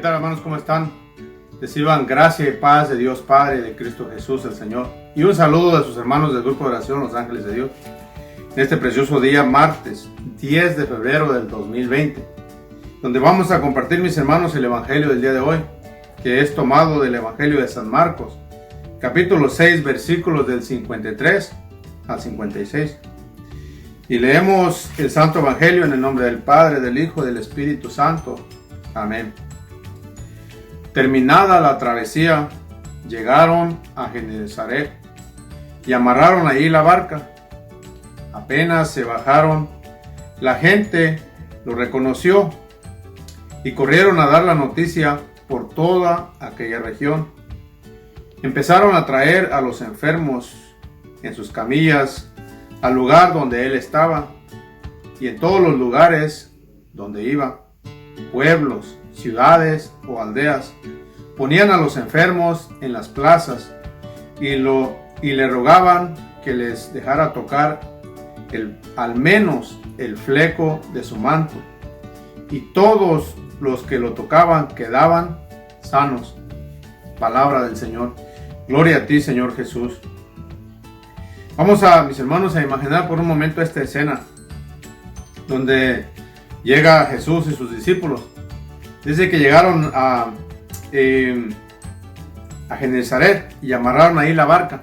tal, hermanos? ¿Cómo están? Reciban gracia y paz de Dios Padre, de Cristo Jesús el Señor. Y un saludo de sus hermanos del grupo de oración Los Ángeles de Dios. En este precioso día, martes 10 de febrero del 2020, donde vamos a compartir, mis hermanos, el Evangelio del día de hoy, que es tomado del Evangelio de San Marcos, capítulo 6, versículos del 53 al 56. Y leemos el Santo Evangelio en el nombre del Padre, del Hijo y del Espíritu Santo. Amén. Terminada la travesía, llegaron a Genesaret y amarraron allí la barca. Apenas se bajaron, la gente lo reconoció y corrieron a dar la noticia por toda aquella región. Empezaron a traer a los enfermos en sus camillas al lugar donde él estaba, y en todos los lugares donde iba, pueblos, ciudades o aldeas, ponían a los enfermos en las plazas y le rogaban que les dejara tocar al menos el fleco de su manto, y todos los que lo tocaban quedaban sanos. Palabra del Señor. Gloria a ti, Señor Jesús. Vamos mis hermanos, a imaginar por un momento esta escena donde llega Jesús y sus discípulos. Dice que llegaron a Genesaret y amarraron ahí la barca.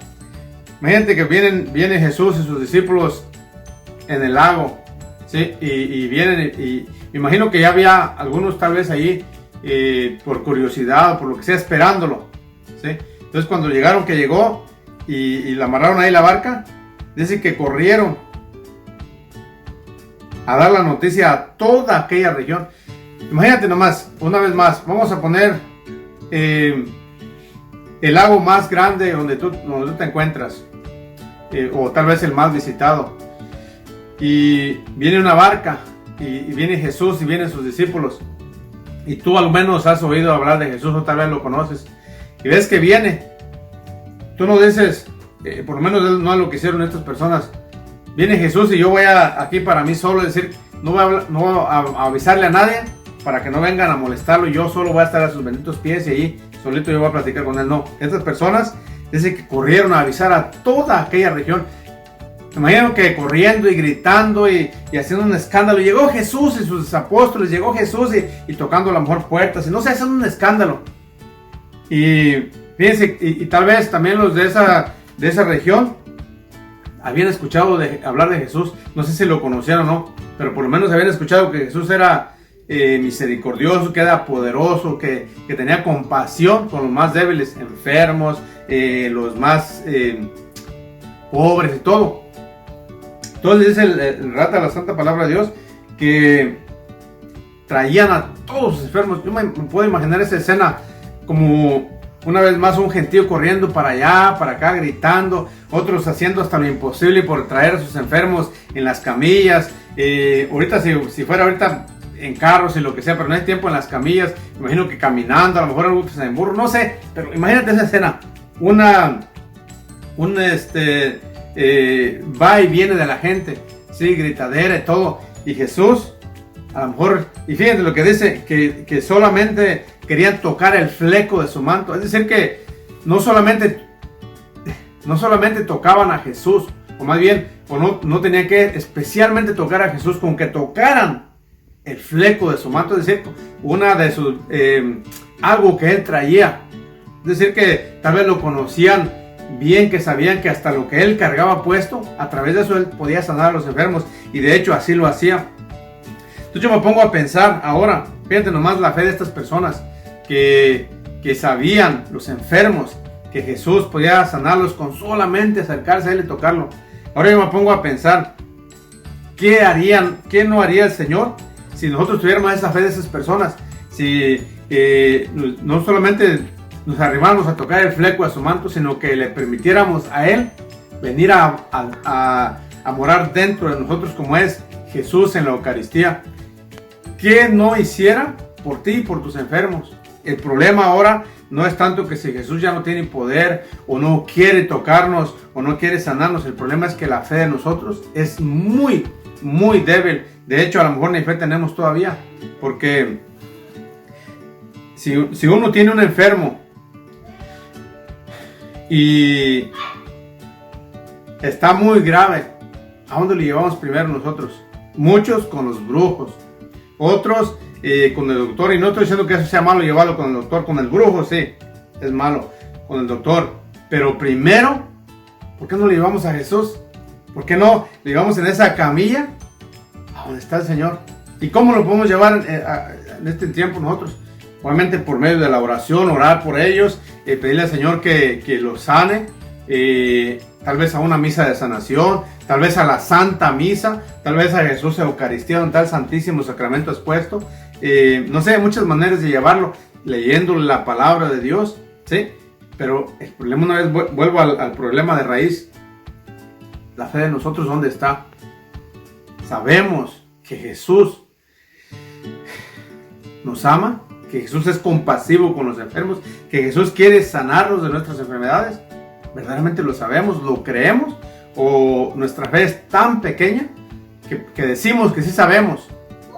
Imagínate que viene Jesús y sus discípulos en el lago, ¿sí? Y vienen, y me imagino que ya había algunos tal vez ahí por curiosidad o por lo que sea, esperándolo, ¿sí? Entonces cuando llegaron, que llegó y la amarraron ahí la barca, dice que corrieron a dar la noticia a toda aquella región. Imagínate nomás, una vez más, vamos a poner el lago más grande donde tú te encuentras, o tal vez el más visitado, y viene una barca, y viene Jesús y vienen sus discípulos, y tú al menos has oído hablar de Jesús o tal vez lo conoces, y ves que viene. Tú no dices, por lo menos no es lo que hicieron estas personas, viene Jesús y yo voy aquí para mí solo, es decir, no voy a avisarle a nadie para que no vengan a molestarlo, y yo solo voy a estar a sus benditos pies y ahí solito yo voy a platicar con él. No, estas personas dicen que corrieron a avisar a toda aquella región. Me imagino que corriendo y gritando y haciendo un escándalo. Llegó Jesús y sus apóstoles, llegó Jesús y tocando a lo mejor puertas, y no sé, haciendo un escándalo. Y fíjense, y tal vez también los de esa región habían escuchado hablar de Jesús. No sé si lo conocían o no, pero por lo menos habían escuchado que Jesús era misericordioso, que era poderoso, que tenía compasión con los más débiles, enfermos, los más pobres y todo. Entonces dice el rata de la santa palabra de Dios que traían a todos los enfermos. Yo me puedo imaginar esa escena como una vez más un gentío corriendo para allá, para acá, gritando, otros haciendo hasta lo imposible por traer a sus enfermos en las camillas. Ahorita si fuera ahorita en carros y lo que sea, pero no hay tiempo en las camillas. Imagino que caminando, a lo mejor algo en burro, no sé, pero imagínate esa escena, va y viene de la gente, sí, gritadera y todo, y Jesús, a lo mejor, y fíjense lo que dice, que solamente querían tocar el fleco de su manto, es decir que no solamente tocaban a Jesús, o más bien, no tenían que especialmente tocar a Jesús, con que tocaran el fleco de su manto, es decir, algo que él traía, es decir que tal vez lo conocían bien, que sabían que hasta lo que él cargaba puesto, a través de eso él podía sanar a los enfermos, y de hecho así lo hacía. Entonces yo me pongo a pensar ahora, fíjate nomás la fe de estas personas que sabían, los enfermos, que Jesús podía sanarlos con solamente acercarse a él y tocarlo. Ahora yo me pongo a pensar, ¿qué no haría el Señor si nosotros tuviéramos esa fe de esas personas? Si no solamente nos arribáramos a tocar el fleco de su manto, sino que le permitiéramos a él venir a morar dentro de nosotros, como es Jesús en la Eucaristía. ¿Qué no hiciera por ti y por tus enfermos? El problema ahora no es tanto que si Jesús ya no tiene poder, o no quiere tocarnos, o no quiere sanarnos. El problema es que la fe de nosotros es muy, muy débil. De hecho, a lo mejor ni fe tenemos todavía, porque Si uno tiene un enfermo y está muy grave, ¿a dónde lo llevamos primero nosotros? Muchos con los brujos, otros con el doctor. Y no estoy diciendo que eso sea malo, llevarlo con el doctor. Con el brujo sí, es malo, con el doctor. Pero primero, ¿por qué no le llevamos a Jesús? ¿Por qué no le llevamos en esa camilla a donde está el Señor? ¿Y cómo lo podemos llevar en este tiempo nosotros? Obviamente por medio de la oración, orar por ellos, pedirle al Señor que los sane, tal vez a una misa de sanación, tal vez a la Santa Misa, tal vez a Jesús Eucaristía, donde está el Santísimo Sacramento expuesto. No sé, hay muchas maneras de llevarlo, leyéndole la palabra de Dios, ¿sí? Pero el problema, una vez vuelvo al problema de raíz, la fe de nosotros, ¿dónde está? Sabemos que Jesús nos ama, que Jesús es compasivo con los enfermos, que Jesús quiere sanarnos de nuestras enfermedades. ¿Verdaderamente lo sabemos? ¿Lo creemos? ¿O nuestra fe es tan pequeña que decimos que sí sabemos,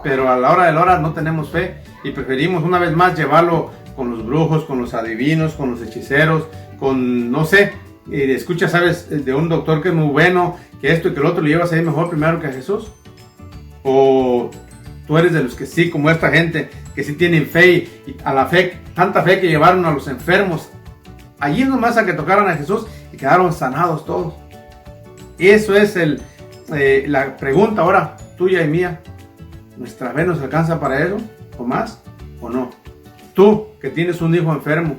pero a la hora de la hora no tenemos fe y preferimos una vez más llevarlo con los brujos, con los adivinos, con los hechiceros, con, no sé, escucha, sabes, de un doctor que es muy bueno, que esto y que el otro, le llevas ahí mejor primero que a Jesús? ¿O tú eres de los que sí, como esta gente, que sí tienen fe y a la fe, tanta fe que llevaron a los enfermos allí nomás a que tocaran a Jesús y quedaron sanados todos? Eso es la pregunta ahora tuya y mía. ¿Nuestra fe nos alcanza para eso? ¿O más? ¿O no? Tú que tienes un hijo enfermo,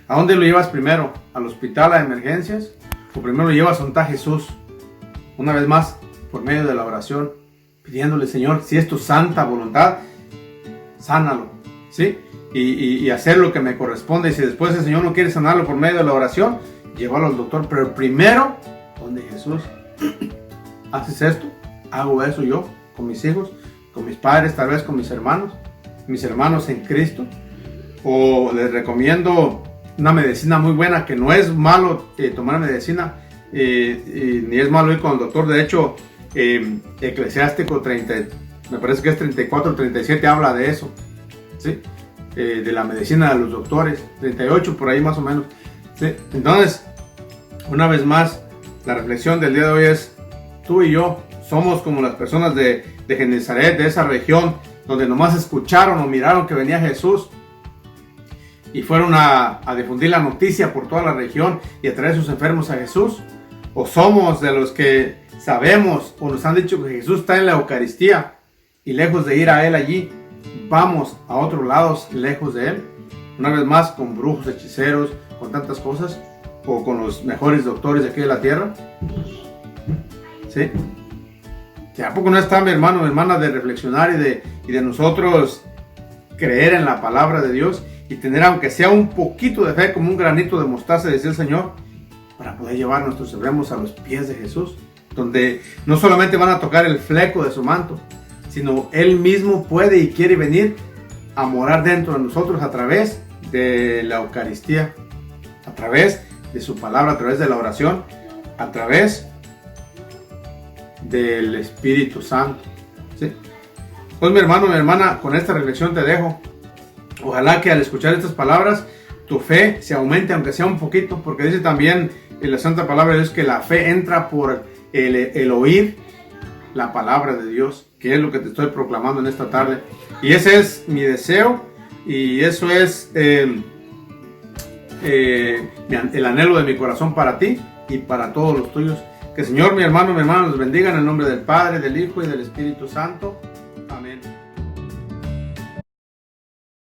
¿a dónde lo llevas primero? ¿Al hospital, a emergencias? ¿O primero lo llevas donde está Jesús? Una vez más, por medio de la oración, pidiéndole, Señor, si es tu santa voluntad, sánalo, ¿sí? Y hacer lo que me corresponde. Y si después el Señor no quiere sanarlo por medio de la oración, llévalo al doctor. Pero primero, donde Jesús. ¿Haces esto? ¿Hago eso yo? ¿Con mis hijos? ¿Con mis padres? Tal vez con mis hermanos en Cristo. O les recomiendo una medicina muy buena, que no es malo tomar medicina, ni es malo ir con el doctor. De hecho, Eclesiástico 30, me parece que es 34 o 37, habla de eso, ¿sí? De la medicina de los doctores, 38 por ahí más o menos, ¿sí? Entonces, una vez más, la reflexión del día de hoy es: tú y yo somos como las personas de Genezaret, de esa región, donde nomás escucharon o miraron que venía Jesús y fueron a difundir la noticia por toda la región y a traer sus enfermos a Jesús. O somos de los que sabemos o nos han dicho que Jesús está en la Eucaristía y lejos de ir a Él allí, vamos a otros lados lejos de Él. Una vez más, con brujos, hechiceros, con tantas cosas, o con los mejores doctores de aquí de la tierra. ¿Sí? ¿A poco no está, mi hermano, mi hermana, de reflexionar y de nosotros creer en la palabra de Dios y tener, aunque sea un poquito de fe, como un granito de mostaza, decía el Señor, para poder llevar nuestros enfermos a los pies de Jesús, donde no solamente van a tocar el fleco de su manto, sino Él mismo puede y quiere venir a morar dentro de nosotros a través de la Eucaristía, a través de su palabra, a través de la oración, a través del Espíritu Santo, ¿sí? Pues mi hermano, mi hermana, con esta reflexión te dejo. Ojalá que al escuchar estas palabras tu fe se aumente, aunque sea un poquito, porque dice también en la Santa Palabra de Dios que la fe entra por el oír la palabra de Dios, que es lo que te estoy proclamando en esta tarde. Y ese es mi deseo y eso es el anhelo de mi corazón para ti y para todos los tuyos. Que el Señor, mi hermano, mi hermana, los bendiga en el nombre del Padre, del Hijo y del Espíritu Santo.